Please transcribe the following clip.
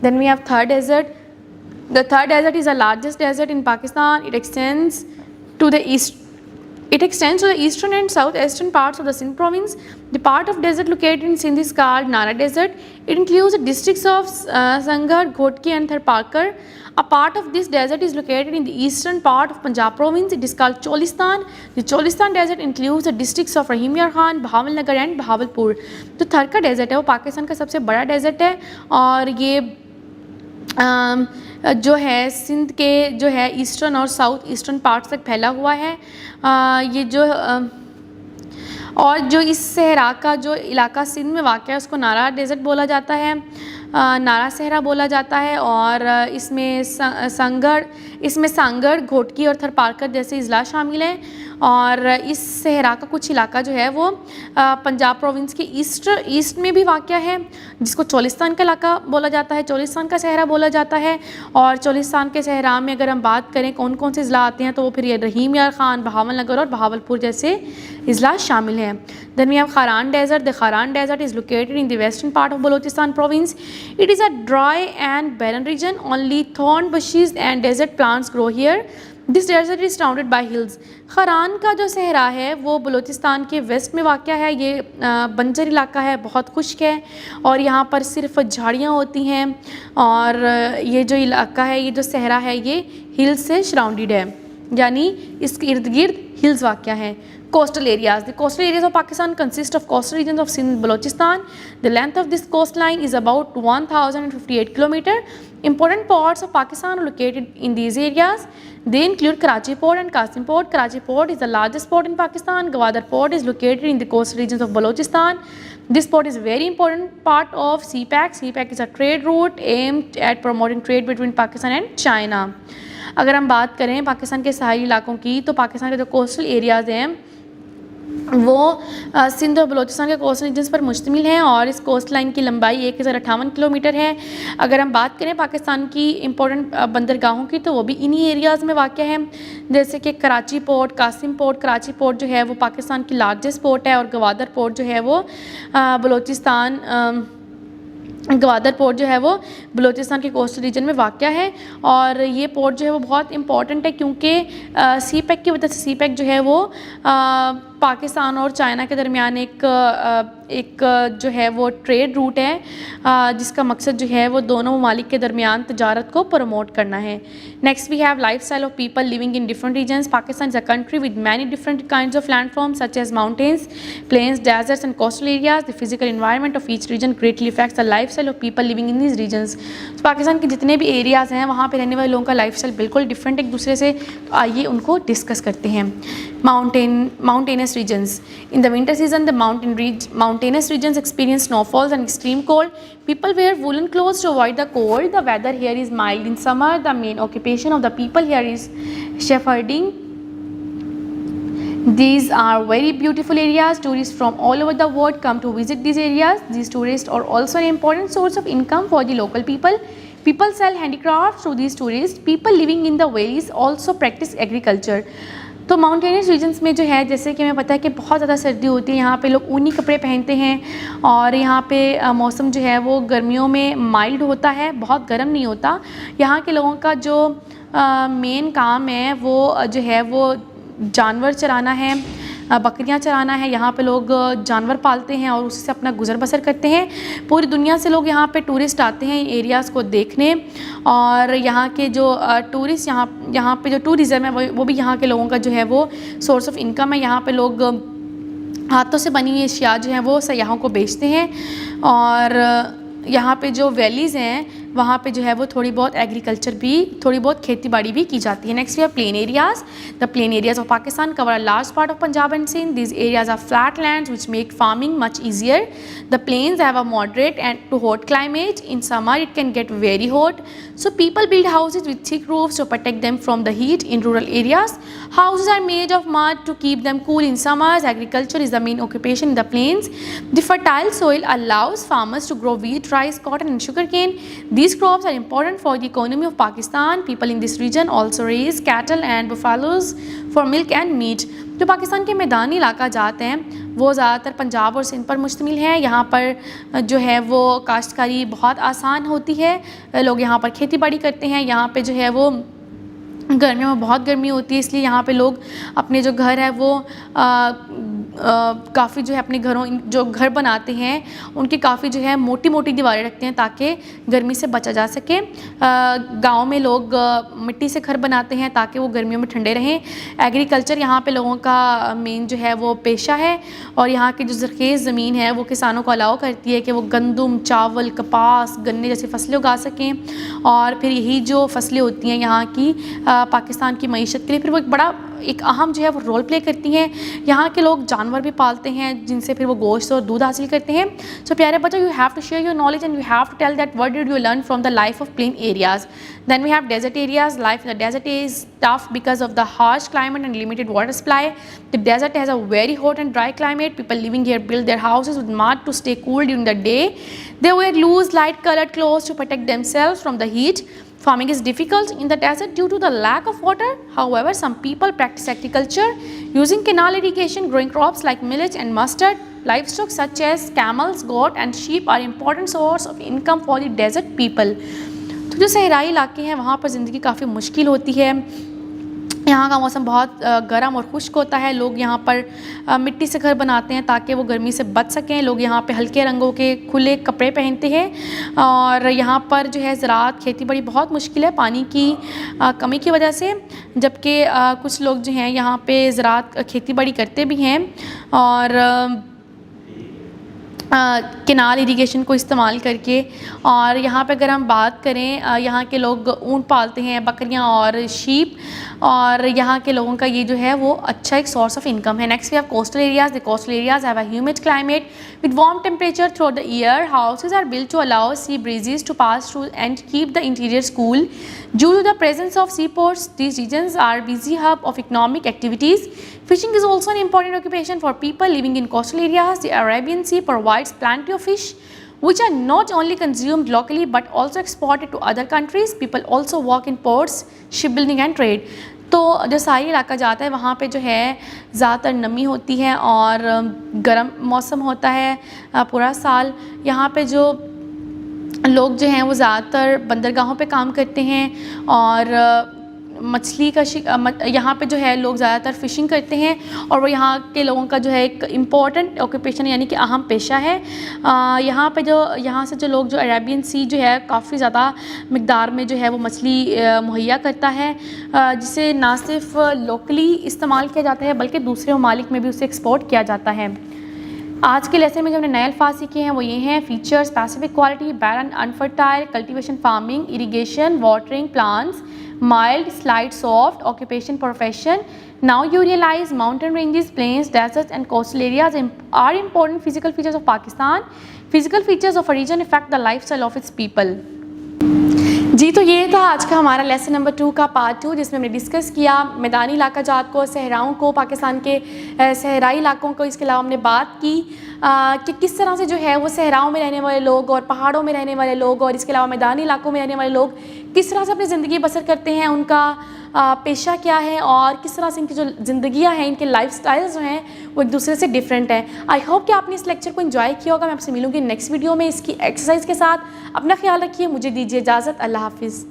Then we have third desert. The third desert is the largest desert in Pakistan. It extends to the east. It extends to the eastern and southeastern parts of the Sindh province. The part of desert located in Sindh is called Nara Desert. It includes the districts of Sangarh, Ghotki and Tharparkar. A part of this desert is located in the eastern part of Punjab province. It is called Cholistan. The Cholistan desert includes the districts of Rahim Yar Khan, Bahawalnagar and Bahawalpur. जो थर का desert है वो पाकिस्तान का सबसे बड़ा desert है और ये जो है सिंध के जो है ईस्टर्न और साउथ ईस्टर्न पार्ट्स तक फैला हुआ है। ये जो और जो इस सहरा का जो इलाका सिंध में वाक़ है उसको नारा डेजर्ट बोला जाता है, नारा सहरा बोला जाता है। और इसमें सांगड़, घोटकी और थरपारकर जैसे अजला शामिल हैं। और इस सहरा का कुछ इलाका जो है वो पंजाब प्रोविंस के ईस्ट में भी वाक़ है, जिसको चोलिस्तान का इलाका बोला जाता है, चोलिस्तान का सहरा बोला जाता है। और चोलिस्तान के सहरा में अगर हम बात करें कौन कौन से अजला आते हैं तो वो फिर ये रहीम यार ख़ान, बहावलनगर और बहावलपुर जैसे अजला शामिल हैं। Then we have Kharan desert. The Kharan desert is located in the western part of Balochistan province. It is a dry and barren region. Only thorn bushes and desert plants grow here. This desert is surrounded by hills. Kharan का जो सहरा है वो बलूचिस्तान के waste में वाक़ है। ये बंजर इलाका है, बहुत खुश्क है और यहाँ पर सिर्फ झाड़ियाँ होती हैं। और ये जो इलाका है, ये जो सहरा है, ये हिल्स से सराउंडेड है, यानी इसके इर्द गिर्द हिल्स वाक़ हैं। Coastal areas. The coastal areas of Pakistan consist of coastal regions of Sindh, Balochistan. The length of this coastline is about 1,058 km. Important ports of Pakistan are located in these areas. They include Karachi Port and Qasim Port. Karachi Port is the largest port in Pakistan. Gwadar Port is located in the coastal regions of Balochistan. This port is a very important part of CPEC. CPEC is a trade route aimed at promoting trade between Pakistan and China. अगर हम बात करें पाकिस्तान के सहारी इलाकों की तो पाकिस्तान के जो कोस्टल एरियाज़ हैं वो सिंध और बलूचिस्तान के कोस्टल रीजन्स पर मुश्तमिल हैं और इस कोस्ट लाइन की लंबाई 1058 किलोमीटर है। अगर हम बात करें पाकिस्तान की इम्पोर्टेंट बंदरगाहों की तो वो भी इन्हीं एरियाज़ में वाक़ हैं, जैसे कि Karachi port, Qasim port. Karachi port जो है वो पाकिस्तान की लार्जेस्ट पोर्ट है और गवादर पोर्ट जो है वो गवादर पोर्ट जो है वो बलूचिस्तान के कोस्टल रीजन में वाक़ है। और ये पोर्ट जो है वो बहुत इंपॉर्टेंट है क्योंकि CPEC की वजह से CPEC जो है वो पाकिस्तान और चाइना के दरमियान एक जो है वो ट्रेड रूट है जिसका मकसद जो है वो दोनों ममालिक के दरमियान तजारत को प्रमोट करना है। Next we have lifestyle of people living in different regions. Pakistan is a country with many different kinds of landforms such as mountains, plains, deserts and coastal areas. The physical environment of each region greatly effects the lifestyle of people living in these regions. तो पाकिस्तान के जितने भी areas हैं वहाँ पर रहने वाले लोगों का लाइफ स्टाइल बिल्कुल डिफरेंट एक दूसरे से, तो आइए उनको डिस्कस करते हैं। Mountainous regions. In the winter season, the mountainous regions experience snowfalls and extreme cold. People wear woolen clothes to avoid the cold. The weather here is mild in summer. The main occupation of the people here is shepherding. These are very beautiful areas. Tourists from all over the world come to visit these areas. These tourists are also an important source of income for the local people. People sell handicrafts to these tourists. People living in the valleys also practice agriculture. तो mountainous regions में जो है, जैसे कि हमें पता है कि बहुत ज़्यादा सर्दी होती है, यहाँ पे लोग ऊनी कपड़े पहनते हैं और यहाँ पे मौसम जो है वो गर्मियों में माइल्ड होता है, बहुत गर्म नहीं होता। यहाँ के लोगों का जो मेन काम है वो जो है वो जानवर चराना है, बकरियां चराना है। यहाँ पे लोग जानवर पालते हैं और उससे अपना गुजर बसर करते हैं। पूरी दुनिया से लोग यहाँ पे टूरिस्ट आते हैं एरियाज़ को देखने और यहाँ के जो टूरिस्ट यहाँ पे जो टूरिज़्म है वो भी यहाँ के लोगों का जो है वो सोर्स ऑफ इनकम है। यहाँ पे लोग हाथों से बनी हुई अशिया जो हैं वो सयाहों को बेचते हैं और यहाँ पे जो वैलीज़ हैं वहाँ पे जो है वो थोड़ी बहुत एग्रीकल्चर भी, थोड़ी बहुत खेती बाड़ी भी की जाती है। Next we have plain areas. The plain areas of Pakistan cover a large part of Punjab and Sindh. These areas are flat lands which make farming much easier. The plains have a moderate and to hot climate. In summer it can get very hot, so people build houses with thick roofs to protect them from the heat. In rural areas, houses are made of mud to keep them cool in summers. Agriculture is the main occupation in the plains. The fertile soil allows farmers to grow wheat, rice, cotton and sugarcane. These crops are important for the economy of Pakistan. People in this region also raise cattle and buffaloes for milk and meat. जो पाकिस्तान के मैदानी इलाका जाते हैं वो ज़्यादातर पंजाब और सिंध पर मुश्तमिल हैं। यहाँ पर जो है वो काश्तकारी बहुत आसान होती है, लोग यहाँ पर खेती बाड़ी करते हैं। यहाँ पे जो है वो गर्मियों में बहुत गर्मी होती है, इसलिए यहाँ पे लोग अपने जो घर है वो काफ़ी जो है अपने घरों जो घर बनाते हैं उनकी काफ़ी जो है मोटी मोटी दीवारें रखते हैं ताकि गर्मी से बचा जा सके। गांव में लोग मिट्टी से घर बनाते हैं ताकि वो गर्मियों में ठंडे रहें। एग्रीकल्चर यहाँ पे लोगों का मेन जो है वो पेशा है और यहाँ की जो ज़रख़ेज़ ज़मीन है वो किसानों को अलाउ करती है कि वो गंदम, चावल, कपास, गन्ने जैसी फसलें उगा सकें और फिर यही जो फसलें होती हैं यहाँ की पाकिस्तान की मईशत के लिए फिर वो एक अहम जो है वो रोल प्ले करती हैं। यहाँ के लोग जानवर भी पालते हैं जिनसे फिर वो गोश्त और दूध हासिल करते हैं। सो प्यारे बच्चों, you have to share your knowledge and you have to tell that what did you learn from the life of plain areas. Then we have desert areas. Life in the desert is tough because of the harsh climate and limited water supply. The desert has a very hot and dry climate. People living here build their houses with mud to stay cool during the day. They wear loose, light-colored clothes to protect themselves from the heat. Farming is difficult in the desert due to the lack of water. However, some people practice agriculture using canal irrigation, growing crops like millet and mustard. Livestock such as camels, goat, and sheep are important source of income for the desert people. तो जो सहराई इलाके हैं वहाँ पर ज़िंदगी काफ़ी मुश्किल होती है। यहाँ का मौसम बहुत गर्म और खुश्क होता है। लोग यहाँ पर मिट्टी से घर बनाते हैं ताकि वो गर्मी से बच सकें। लोग यहाँ पे हल्के रंगों के खुले कपड़े पहनते हैं और यहाँ पर जो है ज़राअत, खेती बड़ी बहुत मुश्किल है पानी की कमी की वजह से। जबकि कुछ लोग जो हैं यहाँ पे ज़राअत, खेती बड़ी करते भी हैं और केनाल इरिगेशन को इस्तेमाल करके। और यहाँ पे अगर हम बात करें, यहाँ के लोग ऊँट पालते हैं, बकरियाँ और शीप, और यहाँ के लोगों का ये जो है वो अच्छा एक सोर्स ऑफ इनकम है। Next we have coastal areas. The coastal areas have a humid climate with warm temperature through the year. Houses are built to allow sea breezes to pass through and keep the interiors cool. Due to the presence of seaports, these regions are busy hub of economic activities. Fishing is also an important occupation for people living in coastal areas. The Arabian Sea provides plenty of fish, which are not only consumed locally but also exported to other countries. People also work in ports, shipbuilding and trade. तो जो साहिली इलाका जाता है वहाँ पे जो है ज़्यादातर नमी होती है और गर्म मौसम होता है पूरा साल। यहाँ पे जो लोग जो हैं वो ज़्यादातर बंदरगाहों पे काम करते हैं और मछली का यहाँ पे जो है लोग ज़्यादातर फ़िशिंग करते हैं और वो यहाँ के लोगों का जो है एक इम्पॉर्टेंट ऑक्यूपेशन यानी कि अहम पेशा है। यहाँ से जो लोग जो अरेबियन सी जो है काफ़ी ज़्यादा मिक़दार में जो है वो मछली मुहैया करता है, जिसे ना सिर्फ लोकली इस्तेमाल किया जाता है बल्कि दूसरे ममालिक में भी उसे एक्सपोर्ट किया जाता है। आज के लेसन में जो हमने नए अल्फाज सीखे हैं वो ये हैं: feature, specific quality, barren, unfertile, cultivation, farming, irrigation, watering, plants, mild, slight, soft, occupation, profession. Now you realize mountain ranges, plains, deserts and coastal areas are important physical features of Pakistan. Physical features of a region affect the lifestyle of its people. जी, तो ये था आज का हमारा lesson number 2 का part 2, जिसमें हमने discuss किया मैदानी इलाका जात को, सहराओं को, पाकिस्तान के सहराई इलाकों को। इसके अलावा हमने बात की कि किस तरह से जो है वो सहराओं में रहने वाले लोग और पहाड़ों में रहने वाले लोग और इसके अलावा मैदानी इलाकों में रहने वाले लोग किस तरह से अपनी ज़िंदगी बसर करते हैं, उनका पेशा क्या है और किस तरह से इनकी जो ज़िंदगियाँ हैं, इनके लाइफस्टाइल्स जो हैं वो एक दूसरे से डिफरेंट हैं। आई होप कि आपने इस लेक्चर को एंजॉय किया होगा। मैं आपसे मिलूंगी नेक्स्ट वीडियो में इसकी एक्सरसाइज के साथ। अपना ख्याल रखिए, मुझे दीजिए इजाज़त। अल्लाह हाफिज़।